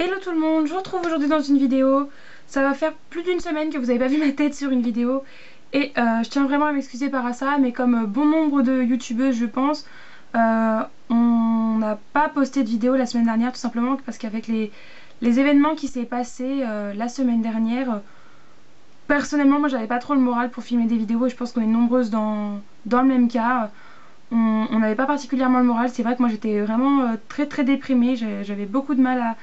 Hello tout le monde, je vous retrouve aujourd'hui dans une vidéo. Ça va faire plus d'une semaine que vous n'avez pas vu ma tête sur une vidéo. Et je tiens vraiment à m'excuser par ça, mais comme bon nombre de youtubeuses je pense, on n'a pas posté de vidéo la semaine dernière, tout simplement parce qu'avec les événements qui s'est passé la semaine dernière, personnellement moi j'avais pas trop le moral pour filmer des vidéos et je pense qu'on est nombreuses dans le même cas. On n'avait pas particulièrement le moral, c'est vrai que moi j'étais vraiment très déprimée, j'avais beaucoup de mal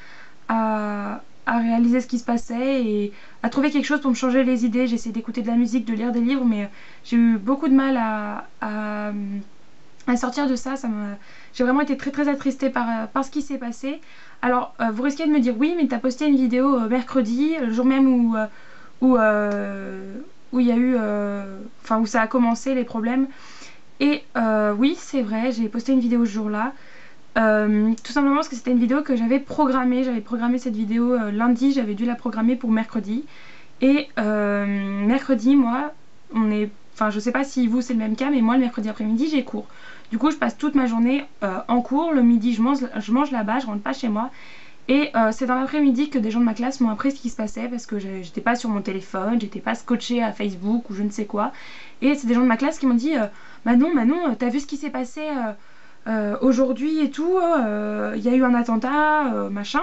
à réaliser ce qui se passait et à trouver quelque chose pour me changer les idées. J'ai essayé d'écouter de la musique, de lire des livres, mais j'ai eu beaucoup de mal à sortir de ça. J'ai vraiment été très attristée par ce qui s'est passé. Alors vous risquez de me dire oui, mais t'as posté une vidéo mercredi, le jour même où il y a eu, où ça a commencé les problèmes. Et oui, c'est vrai, j'ai posté une vidéo ce jour-là. Tout simplement parce que c'était une vidéo que j'avais programmée. J'avais programmé cette vidéo lundi, j'avais dû la programmer pour mercredi. Et mercredi, moi, je sais pas si vous c'est le même cas, mais moi le mercredi après-midi j'ai cours. Du coup je passe toute ma journée en cours. Le midi je mange là-bas, je rentre pas chez moi. Et c'est dans l'après-midi que des gens de ma classe m'ont appris ce qui se passait parce que j'étais pas sur mon téléphone, j'étais pas scotchée à Facebook ou je ne sais quoi. Et c'est des gens de ma classe qui m'ont dit Manon, t'as vu ce qui s'est passé aujourd'hui et tout, il y a eu un attentat, machin.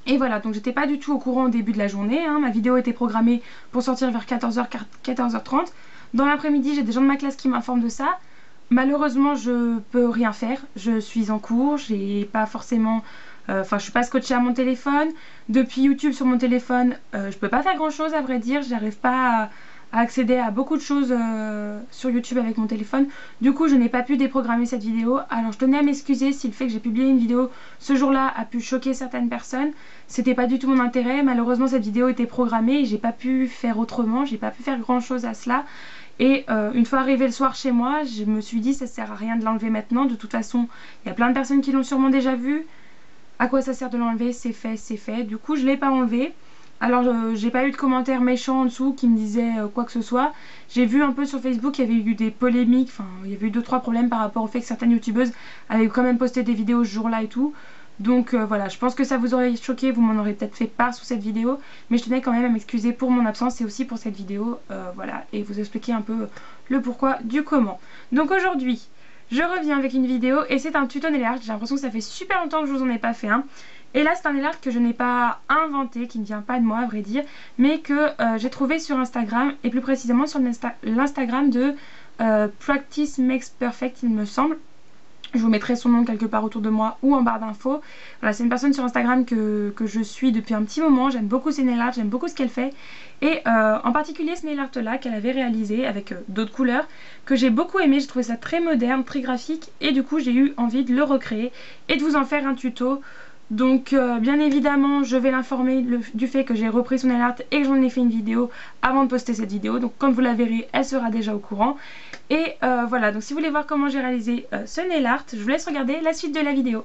Et voilà, donc j'étais pas du tout au courant au début de la journée, hein. Ma vidéo était programmée pour sortir vers 14h, 14h30. Dans l'après-midi, j'ai des gens de ma classe qui m'informent de ça. Malheureusement, je peux rien faire. Je suis en cours, j'ai pas forcément... je suis pas scotchée à mon téléphone. Depuis YouTube sur mon téléphone, je peux pas faire grand chose à vrai dire. J'arrive pas à accéder à beaucoup de choses sur YouTube avec mon téléphone. Du coup je n'ai pas pu déprogrammer cette vidéo. Alors je tenais à m'excuser si le fait que j'ai publié une vidéo ce jour-là a pu choquer certaines personnes. C'était pas du tout mon intérêt. Malheureusement cette vidéo était programmée et j'ai pas pu faire autrement. J'ai pas pu faire grand chose à cela. Et une fois arrivé le soir chez moi, je me suis dit ça sert à rien de l'enlever maintenant. De toute façon il y a plein de personnes qui l'ont sûrement déjà vu. À quoi ça sert de l'enlever? C'est fait, c'est fait. Du coup je l'ai pas enlevé. Alors j'ai pas eu de commentaires méchants en dessous qui me disaient quoi que ce soit. J'ai vu un peu sur Facebook qu'il y avait eu des polémiques, il y avait eu 2-3 problèmes par rapport au fait que certaines youtubeuses avaient quand même posté des vidéos ce jour là et tout. Donc voilà, je pense que ça vous aurait choqué, vous m'en aurez peut-être fait part sous cette vidéo. Mais je tenais quand même à m'excuser pour mon absence et aussi pour cette vidéo, voilà, et vous expliquer un peu le pourquoi du comment. Donc aujourd'hui, je reviens avec une vidéo et c'est un tuto nail art. J'ai l'impression que ça fait super longtemps que je vous en ai pas fait un. Et là c'est un nail art que je n'ai pas inventé, qui ne vient pas de moi à vrai dire, mais que j'ai trouvé sur Instagram et plus précisément sur l'Instagram de Practice Makes Perfect il me semble. Je vous mettrai son nom quelque part autour de moi ou en barre d'infos. Voilà, c'est une personne sur Instagram que je suis depuis un petit moment. J'aime beaucoup ses nail art, j'aime beaucoup ce qu'elle fait. Et en particulier ce nail art là qu'elle avait réalisé avec d'autres couleurs que j'ai beaucoup aimé. J'ai trouvé ça très moderne, très graphique et du coup j'ai eu envie de le recréer et de vous en faire un tuto. Donc bien évidemment je vais l'informer du fait que j'ai repris son nail art et que j'en ai fait une vidéo avant de poster cette vidéo. Donc quand vous la verrez elle sera déjà au courant. Et voilà, donc si vous voulez voir comment j'ai réalisé ce nail art, je vous laisse regarder la suite de la vidéo.